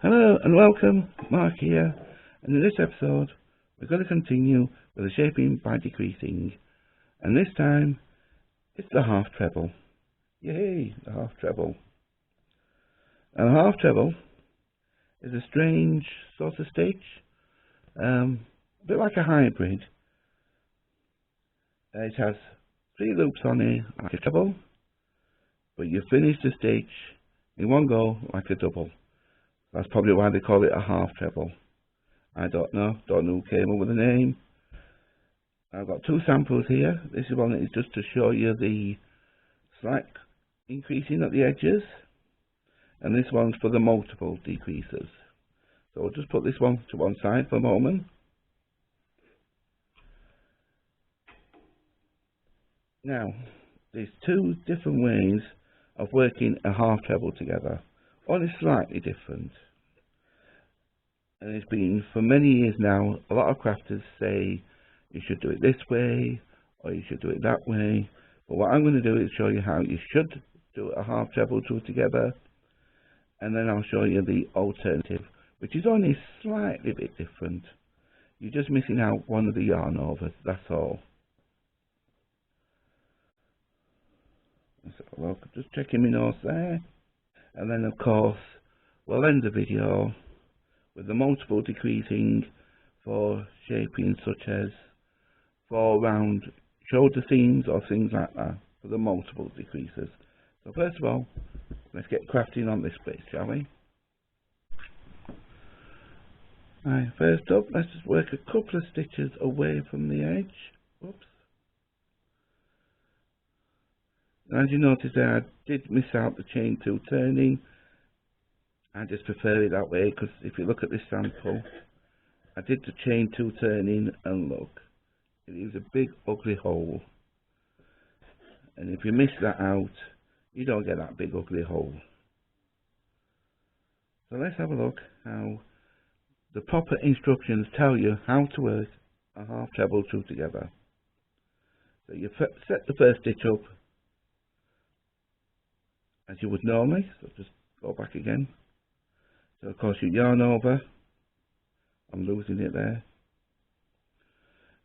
Hello and welcome, Mark here, and in this episode we're going to continue with the shaping by decreasing, and this time it's the half treble. Yay, the half treble. And a half treble is a strange sort of stitch, a bit like a hybrid. It has 3 loops on it like a treble, but you finish the stitch in one go like a double. That's probably why they call it a half treble. I don't know who came up with the name. I've got 2 samples here. This is one that is just to show you the slight increasing at the edges, and this one's for the multiple decreases. So we'll just put this one to one side for a moment. Now, there's 2 different ways of working a half treble together. One is slightly different, and it's been for many years now. A lot of crafters say you should do it this way or you should do it that way, but what I'm going to do is show you how you should do a half treble two together, and then I'll show you the alternative, which is only slightly bit different. You're just missing out one of the yarn overs, that's all. So, well, just checking my notes there. And then of course we'll end the video with the multiple decreasing for shaping such as 4 round shoulder seams or things like that, for the multiple decreases. So first of all, let's get crafting on this bit, shall we? Right, first up, let's just work a couple of stitches away from the edge. Whoops. As you notice there, I did miss out the chain 2 turning. I just prefer it that way, because if you look at this sample, I did the chain 2 turning, and look, it is a big ugly hole. And if you miss that out, you don't get that big ugly hole. So let's have a look how the proper instructions tell you how to work a half treble two together. So you set the first stitch up as you would normally, so just go back again. So of course you yarn over, I'm losing it there.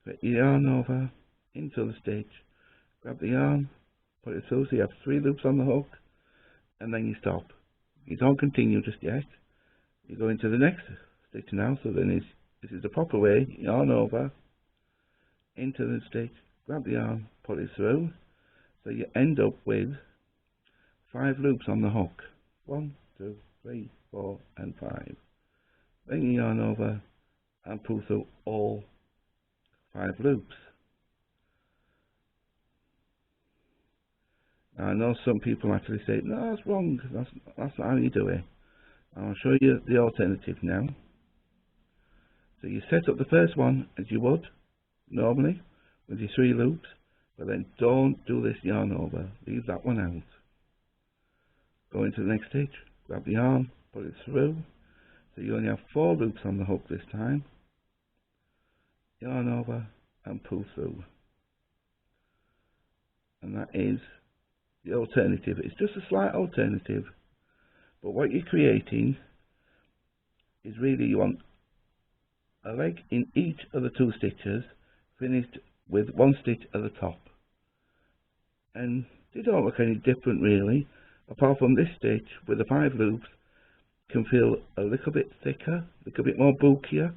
Get your yarn over into the stitch, grab the yarn, put it through, so you have 3 loops on the hook, and then you stop. You don't continue just yet. You go into the next stitch now, so then this is the proper way. Yarn over, into the stitch, grab the yarn, put it through, so you end up with 5 loops on the hook. 1, 2, 3, 4 and 5. Then you yarn over and pull through all 5 loops. Now, I know some people actually say, no, that's wrong, that's not how you do it. I'll show you the alternative now. So you set up the first one as you would normally with your 3 loops, but then don't do this yarn over, leave that one out. Go into the next stitch, grab the yarn, put it through, so you only have 4 loops on the hook this time. Yarn over and pull through. And that is the alternative. It's just a slight alternative, but what you're creating is really, you want a leg in each of the 2 stitches finished with 1 stitch at the top. And they don't look any different really, apart from this stitch with the 5 loops can feel a little bit thicker, a little bit more bulkier,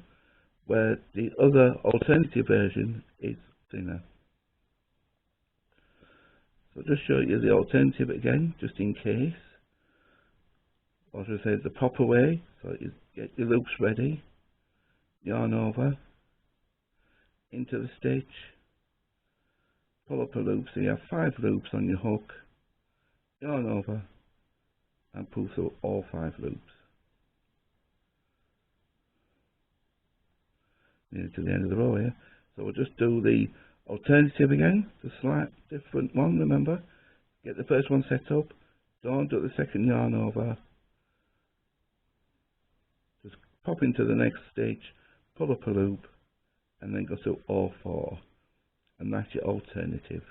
where the other alternative version is thinner. So just show you the alternative again, just in case. What I say is the proper way. So you get your loops ready, yarn over, into the stitch, pull up a loop, so you have 5 loops on your hook, yarn over and pull through all 5 loops. Nearly to the end of the row here. So we'll just do the alternative again, the slight different one, remember. Get the first one set up, don't do the second yarn over. Just pop into the next stitch, pull up a loop, and then go through all 4. And that's your alternative.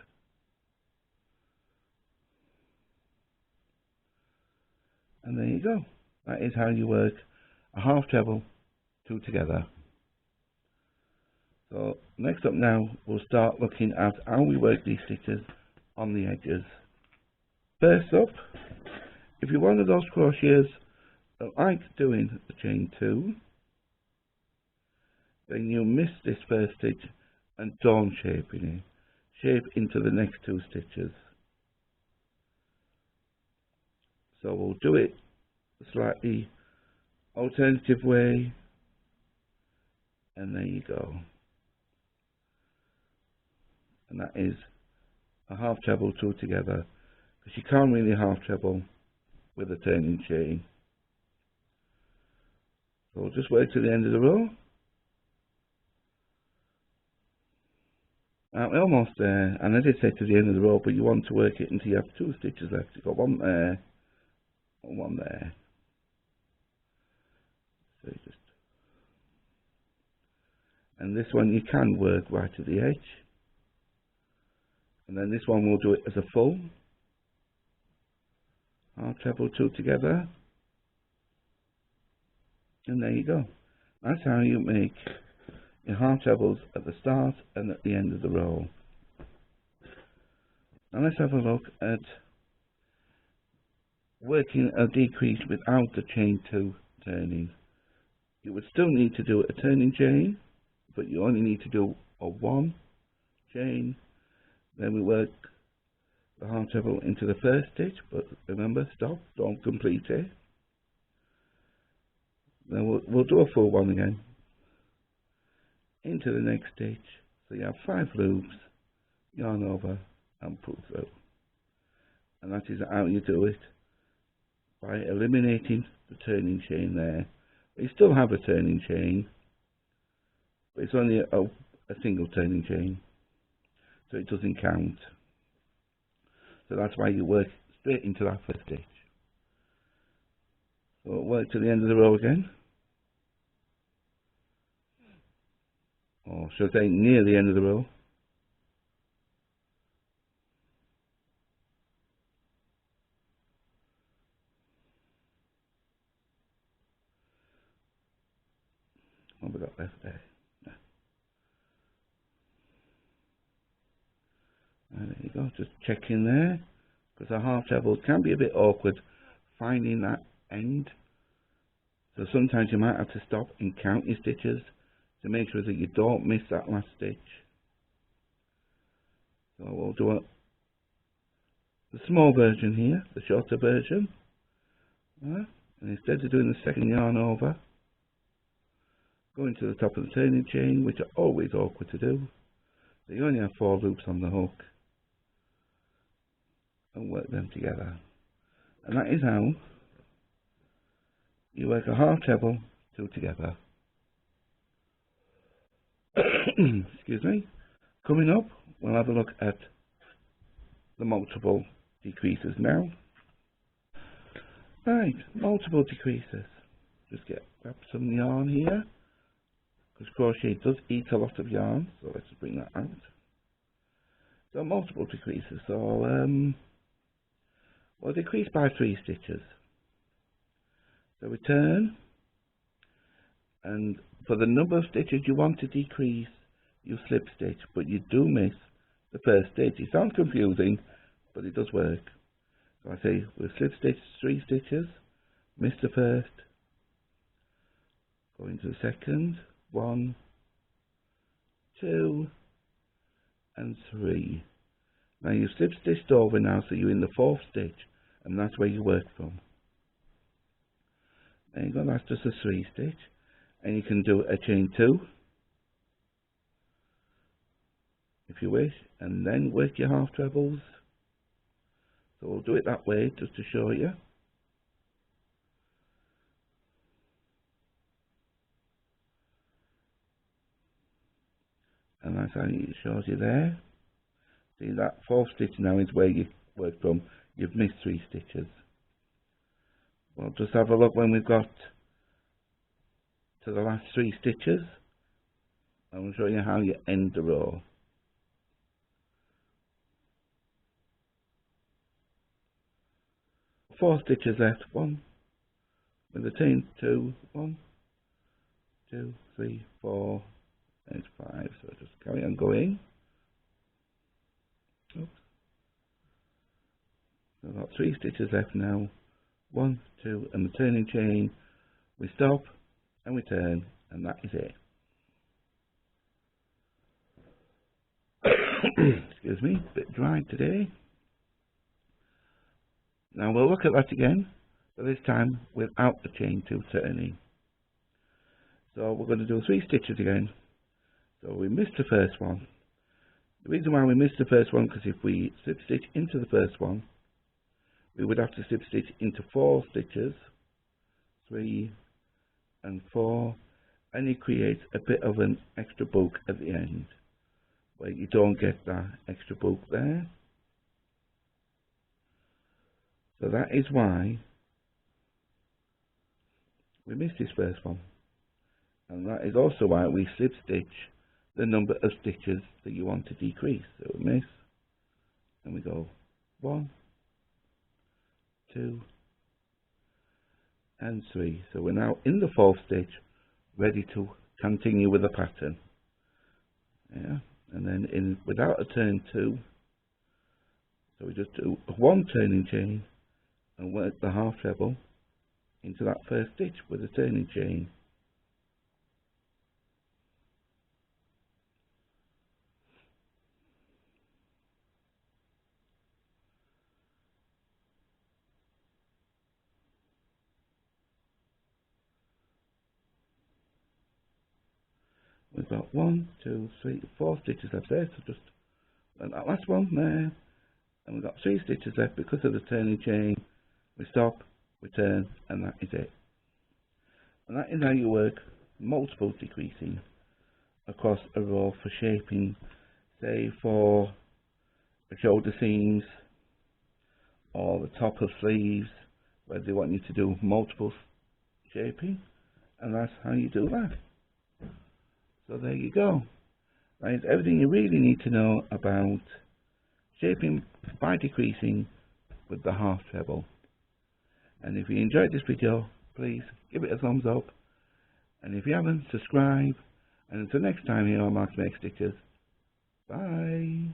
And there you go. That is how you work a half treble, 2 together. So next up now, we'll start looking at how we work these stitches on the edges. First up, if you're one of those crocheters that like doing the chain 2, then you'll miss this first stitch and don't shape in it. Shape into the next 2 stitches. So we'll do it a slightly alternative way, and there you go. And that is a half treble, 2 together, because you can't really half treble with a turning chain. So we'll just work to the end of the row. We're almost there, and I did say to the end of the row, but you want to work it until you have 2 stitches left. You've got 1 there and 1 there. So and this one you can work right to the edge. And then this one we'll do it as a full half treble, 2 together. And there you go. That's how you make your half trebles at the start and at the end of the row. Now let's have a look at working a decrease without the chain 2 turning. You would still need to do a turning chain, but you only need to do a 1 chain. Then we work the half treble into the first stitch, but remember, stop, don't complete it. Then we'll do a full one again into the next stitch. So you have 5 loops, yarn over and pull through. And that is how you do it, by eliminating the turning chain there. You still have a turning chain, but it's only a single turning chain, so it doesn't count. So that's why you work straight into that first stitch. So we'll work to the end of the row again, or should I say near the end of the row. What have we got left there? And there you go, just checking there, because a half treble can be a bit awkward finding that end. So sometimes you might have to stop and count your stitches to make sure that you don't miss that last stitch. So we'll do the small version here, the shorter version. And instead of doing the second yarn over, going to the top of the turning chain, which are always awkward to do. So you only have 4 loops on the hook, and work them together. And that is how you work a half treble, 2 together. Excuse me. Coming up, we'll have a look at the multiple decreases now. Right, multiple decreases. Just grab some yarn here, because crochet does eat a lot of yarn, so let's bring that out. So multiple decreases. So we'll decrease by 3 stitches. So we turn, and for the number of stitches you want to decrease, you slip stitch, but you do miss the first stitch. It sounds confusing, but it does work. So I say we'll slip stitch 3 stitches, miss the first, go into the second, 1, 2, and 3. Now you've slip stitched over now, so you're in the 4th stitch, and that's where you work from. There you go, that's just a 3 stitch, and you can do a chain 2 if you wish, and then work your half trebles. So we'll do it that way just to show you. And that's how it shows you there. See, that 4th stitch now is where you work from. You've missed 3 stitches. We'll just have a look when we've got to the last 3 stitches. And we'll show you how you end the row. Four stitches left. 1, with a chain 2, 1, 2, 3, 4, and 5. So just carry on going. Oops. I've got 3 stitches left now. 1, 2, and the turning chain. We stop and we turn, and that is it. Excuse me, a bit dry today. Now we'll look at that again, but this time without the chain 2 turning. So we're going to do 3 stitches again. So we missed the first one. The reason why we missed the first one, because if we slip stitch into the first one, we would have to slip stitch into 4 stitches, 3 and 4, and it creates a bit of an extra book at the end, where you don't get that extra book there. So that is why we missed this first one, and that is also why we slip stitch the number of stitches that you want to decrease. So we miss, and we go 1, 2, and 3. So we're now in the 4th stitch, ready to continue with the pattern. Yeah, and then in without a turn 2, so we just do 1 turning chain and work the half treble into that first stitch with a turning chain. We've got 1, 2, 3, 4 stitches left there, so just and that last one there, and we've got 3 stitches left because of the turning chain. We stop, we turn, and that is it. And that is how you work multiple decreasing across a row for shaping, say for the shoulder seams or the top of sleeves, where they want you to do multiple shaping, and that's how you do that. So there you go. That is everything you really need to know about shaping by decreasing with the half treble. And if you enjoyed this video, please give it a thumbs up, and if you haven't, subscribe, and until next time here on Mark Make Stitches, bye.